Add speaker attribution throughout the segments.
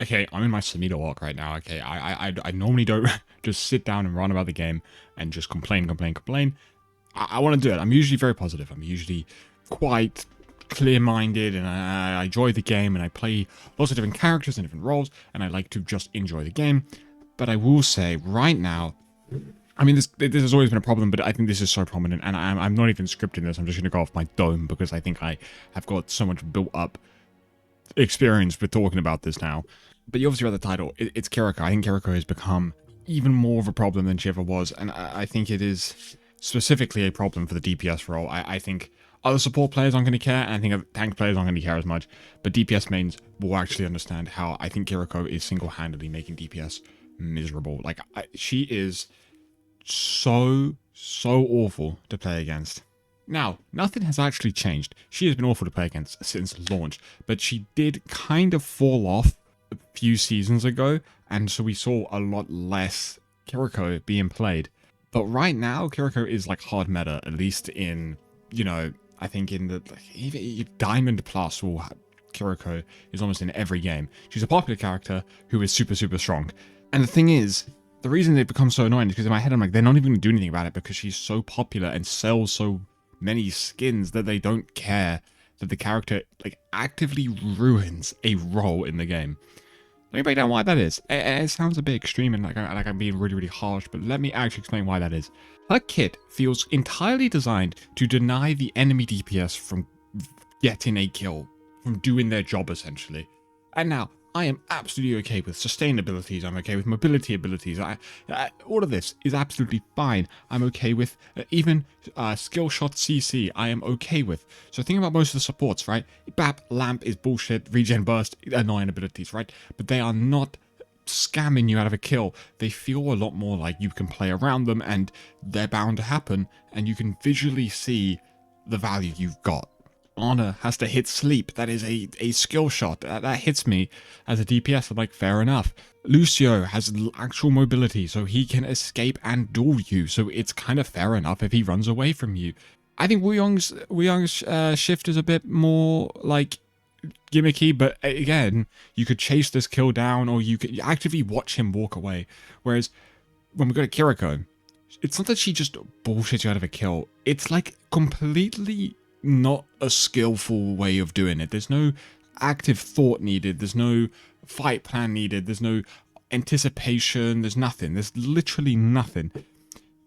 Speaker 1: Okay, I'm in my Samita walk right now. Okay, I normally don't just sit down and run about the game and just complain. I want to do it. I'm usually very positive. I'm usually quite clear-minded, and I enjoy the game, and I play lots of different characters and different roles, and I like to just enjoy the game. But I will say right now, I mean, this has always been a problem, but I think this is so prominent, and I'm not even scripting this. I'm just going to go off my dome because I think I have got so much built-up experience with talking about this now. But you obviously read the title. It's Kiriko. I think Kiriko has become even more of a problem than she ever was, and I think it is specifically a problem for the DPS role. I think other support players aren't going to care, and I think tank players aren't going to care as much, but DPS mains will actually understand how I think Kiriko is single-handedly making DPS miserable. Like, she is so awful to play against. Now, nothing has actually changed. She has been awful to play against since launch, but she did kind of fall off a few seasons ago, and so we saw a lot less Kiriko being played. But right now, Kiriko is like hard meta, at least in, you know, I think in the even Diamond Plus, Kiriko is almost in every game. She's a popular character who is super strong. And the thing is, the reason they've become so annoying is because in my head I'm like, they're not even going to do anything about it because she's so popular and sells so many skins that they don't care that the character like actively ruins a role in the game. Let me break down why that is. It sounds a bit extreme and like I'm being really harsh, but let me actually explain why that is. Her kit feels entirely designed to deny the enemy DPS from getting a kill, from doing their job essentially. And now, I am absolutely okay with sustain abilities, I'm okay with mobility abilities, all of this is absolutely fine. I'm okay with even skill shot CC, I am okay with. So think about most of the supports, right? BAP, Lamp is bullshit, regen burst, annoying abilities, right? But they are not scamming you out of a kill. They feel a lot more like you can play around them and they're bound to happen, and you can visually see the value you've got. Honor has to hit sleep. That is a skill shot. That hits me as a DPS. I'm like, fair enough. Lucio has actual mobility, so he can escape and duel you. So it's kind of fair enough if he runs away from you. I think Wu Yong's shift is a bit more like gimmicky, but again, you could chase this kill down, or you could actively watch him walk away. Whereas when we go to Kiriko, it's not that she just bullshits you out of a kill. It's like completely not a skillful way of doing it. There's no active thought needed. There's no fight plan needed. There's no anticipation. There's nothing. There's literally nothing.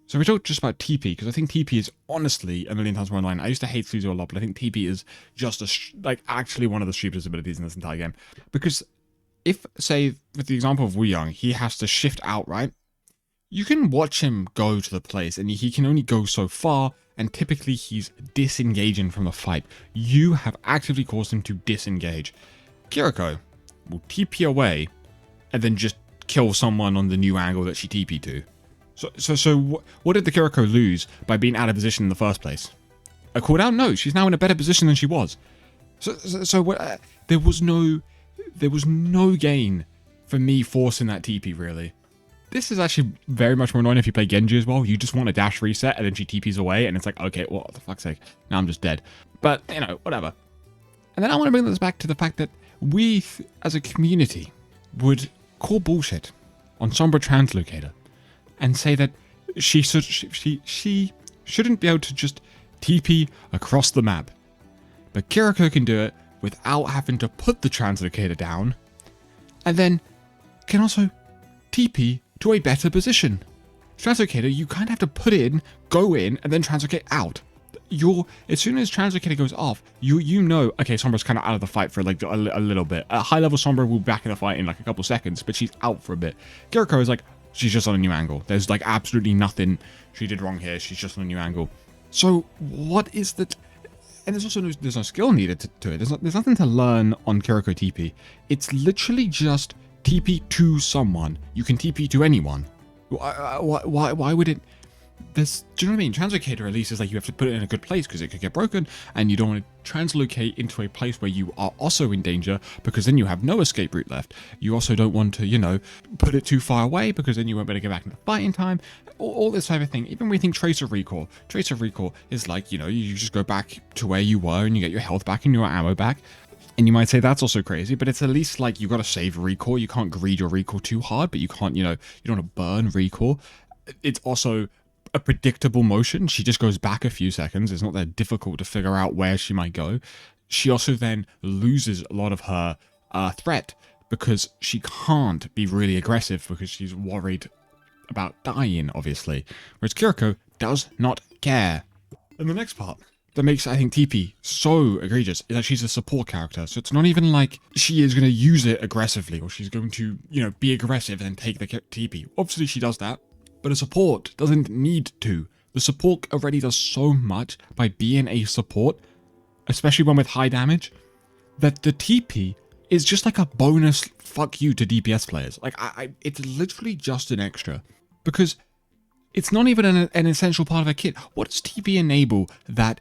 Speaker 1: So we talked just about TP, because I think TP is honestly a million times more online. I used to hate Fluzo a lot, but I think TP is just actually one of the stupidest abilities in this entire game. Because if, say, with the example of Wu Yang, he has to shift out, right? You can watch him go to the place, and he can only go so far, and typically he's disengaging from the fight. You have actively caused him to disengage. Kiriko will TP away, and then just kill someone on the new angle that she TP'd to. So what did the Kiriko lose by being out of position in the first place? A cooldown? No, she's now in a better position than she was. There was no gain for me forcing that TP, really. This is actually very much more annoying if you play Genji as well. You just want a dash reset and then she TPs away and it's like, okay, well, what the fuck's sake, now I'm just dead. But, you know, whatever. And then I want to bring this back to the fact that we, as a community, would call bullshit on Sombra Translocator and say that she shouldn't be able to just TP across the map. But Kiriko can do it without having to put the Translocator down, and then can also TP to a better position. Translocator, you kind of have to put in, go in, and then translocate out. As soon as Translocator goes off, you know, okay, Sombra's kind of out of the fight for like a little bit. A high level Sombra will be back in the fight in like a couple seconds, but she's out for a bit. Kiriko is like, she's just on a new angle. There's like absolutely nothing she did wrong here. She's just on a new angle. So what is that? And there's also there's no skill needed to it. There's nothing to learn on Kiriko TP. It's literally just TP to someone. You can TP to anyone. Why would it? Do you know what I mean? Translocator at least is like you have to put it in a good place because it could get broken, and you don't want to translocate into a place where you are also in danger because then you have no escape route left. You also don't want to, you know, put it too far away because then you won't be able to get back into the fight in time. All this type of thing. Even when we think Tracer Recall is like, you know, you just go back to where you were and you get your health back and your ammo back. And you might say that's also crazy, but it's at least like you got to save recall. You can't greed your recall too hard, but you can't, you don't want to burn recall. It's also a predictable motion. She just goes back a few seconds. It's not that difficult to figure out where she might go. She also then loses a lot of her threat because she can't be really aggressive because she's worried about dying, obviously. Whereas Kiriko does not care. And the next part that makes, I think, TP so egregious is that she's a support character. So it's not even like she is going to use it aggressively or she's going to, be aggressive and take the TP. Obviously, she does that, but a support doesn't need to. The support already does so much by being a support, especially one with high damage, that the TP is just like a bonus fuck you to DPS players. Like, it's literally just an extra. Because it's not even an essential part of a kit. What does TP enable that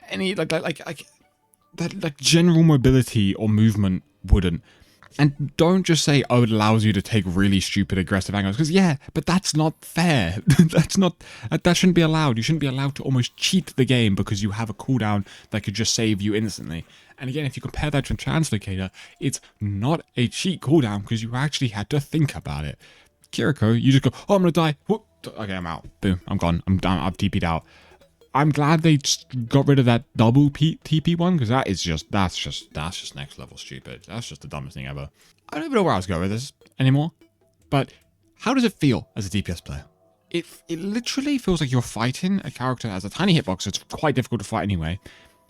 Speaker 1: any that general mobility or movement wouldn't? And don't just say, oh, it allows you to take really stupid aggressive angles. Because yeah, but that's not fair. That shouldn't be allowed. You shouldn't be allowed to almost cheat the game because you have a cooldown that could just save you instantly. And again, if you compare that to Translocator, it's not a cheat cooldown because you actually had to think about it. Kiriko, you just go, oh, I'm gonna die. Whoop. Okay, I'm out. Boom, I'm gone. I'm done. I've TP'd out. I'm glad they got rid of that double TP one because that's just next level stupid. That's just the dumbest thing ever. I don't even know where I was going with this anymore. But how does it feel as a DPS player? It literally feels like you're fighting a character that has a tiny hitbox, so it's quite difficult to fight anyway.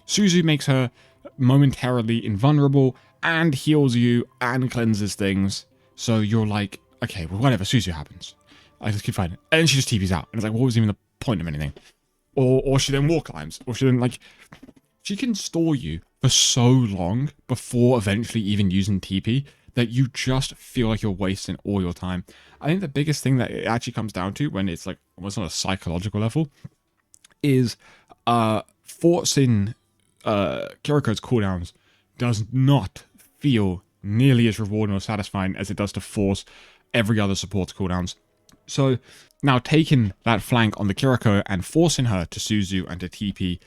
Speaker 1: Suzu makes her momentarily invulnerable and heals you and cleanses things. So you're like, okay, well, whatever, Suzu happens. I just keep fighting. And then she just TPs out. And it's like, what was even the point of anything? Or she then wall climbs. Or she then, she can stall you for so long before eventually even using TP that you just feel like you're wasting all your time. I think the biggest thing that it actually comes down to when it's like almost on a psychological level is forcing Kiriko's cooldowns does not feel nearly as rewarding or satisfying as it does to force every other support's cooldowns. So now taking that flank on the Kiriko and forcing her to Suzu and to TP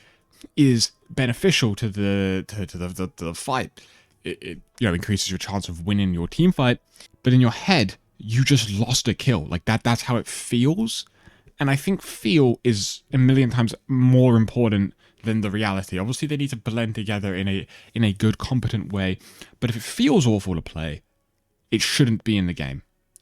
Speaker 1: is beneficial to the fight. It increases your chance of winning your team fight, but in your head you just lost a kill. Like that's how it feels. And I think feel is a million times more important than the reality. Obviously they need to blend together in a good, competent way, but if it feels awful to play, it shouldn't be in the game.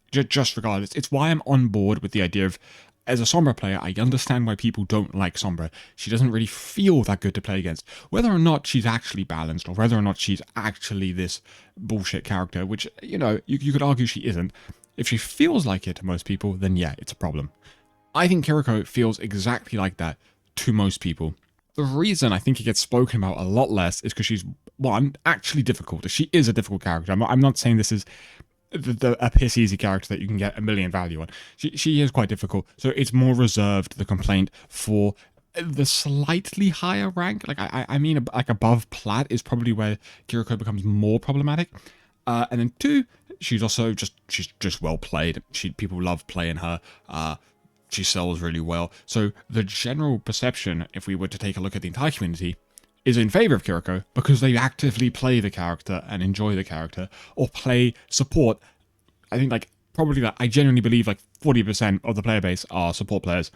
Speaker 1: Just regardless. It's why I'm on board with the idea of, as a Sombra player, I understand why people don't like Sombra. She doesn't really feel that good to play against. Whether or not she's actually balanced, or whether or not she's actually this bullshit character, which, you could argue she isn't. If she feels like it to most people, then yeah, it's a problem. I think Kiriko feels exactly like that to most people. The reason I think it gets spoken about a lot less is because she's, one, actually difficult. She is a difficult character. I'm not saying this is a piss easy character that you can get a million value on. She is quite difficult, so it's more reserved, the complaint, for the slightly higher rank. Like I mean, like above plat is probably where Kiriko becomes more problematic. And then two, she's also just well played. People love playing her. She sells really well. So the general perception, if we were to take a look at the entire community, is in favor of Kiriko because they actively play the character and enjoy the character, or play support. I think I genuinely believe 40% of the player base are support players,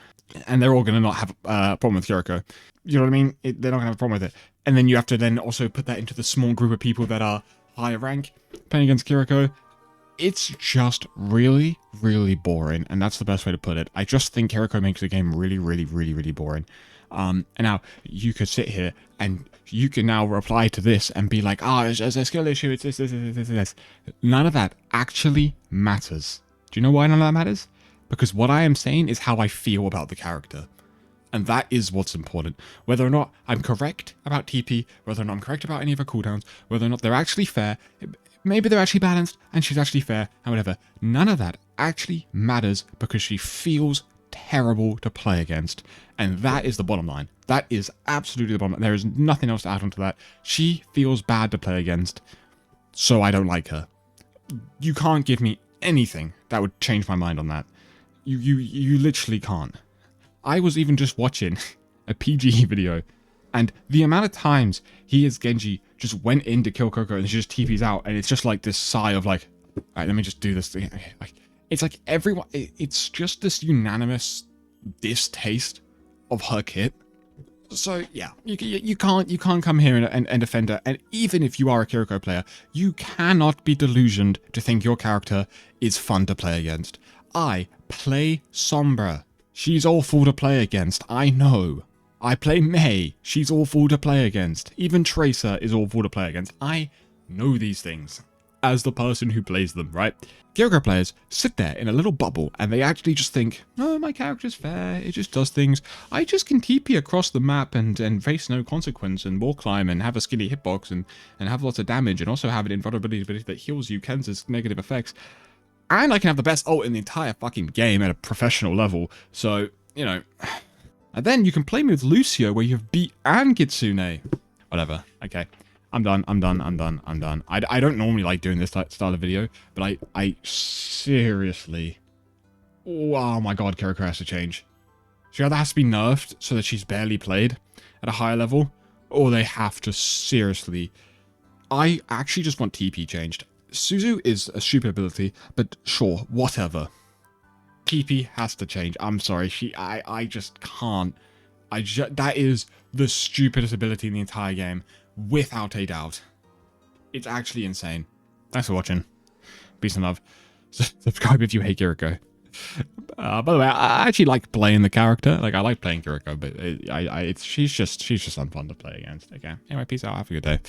Speaker 1: and they're all going to not have a problem with Kiriko. You know what I mean? They're not going to have a problem with it. And then you have to then also put that into the small group of people that are higher rank playing against Kiriko. It's just really, really boring, and that's the best way to put it. I just think Kiriko makes the game really, really, really, really boring. And now you could sit here and you can now reply to this and be like, it's a skill issue, it's this. None of that actually matters. Do you know why none of that matters? Because what I am saying is how I feel about the character. And that is what's important. Whether or not I'm correct about TP, whether or not I'm correct about any of her cooldowns, whether or not they're actually fair, maybe they're actually balanced and she's actually fair and whatever. None of that actually matters because she feels terrible to play against. And that is the bottom line. That is absolutely the bottom line. There is nothing else to add on to that. She feels bad to play against, so I don't like her. You can't give me anything that would change my mind on that. You literally can't. I was even just watching a PG video And the amount of times he as Genji just went in to kill Kiriko and she just TP's out, and it's just like this sigh of like, all right, let me just do this thing. Like, it's like everyone, it's just this unanimous distaste of her kit. So yeah, you can't come here and defend her. And even if you are a Kiriko player, you cannot be delusioned to think your character is fun to play against. I play Sombra. She's awful to play against. I know. I play Mei. She's awful to play against. Even Tracer is awful to play against. I know these things as the person who plays them, right? Kiriko players sit there in a little bubble and they actually just think, oh, my character's fair, it just does things. I just can TP across the map and face no consequence and wall climb and have a skinny hitbox and have lots of damage and also have an invulnerability ability that heals you, cancels negative effects. And I can have the best ult in the entire fucking game at a professional level. So, you know. And then you can play me with Lucio where you have beat and Kitsune. Whatever. Okay. I'm done. I don't normally like doing this style of video, but I seriously... Oh my god, Kiriko has to change. She either has to be nerfed so that she's barely played at a higher level, or they have to seriously... I actually just want TP changed. Suzu is a stupid ability, but sure, whatever. TP has to change. I'm sorry, I just can't. That is the stupidest ability in the entire game, without a doubt. It's actually insane. Thanks for watching. Peace and love. Subscribe if you hate Kiriko. By the way, I actually like playing the character. Like, I like playing Kiriko, but she's just unfun to play against. Okay. Anyway, peace out. Have a good day.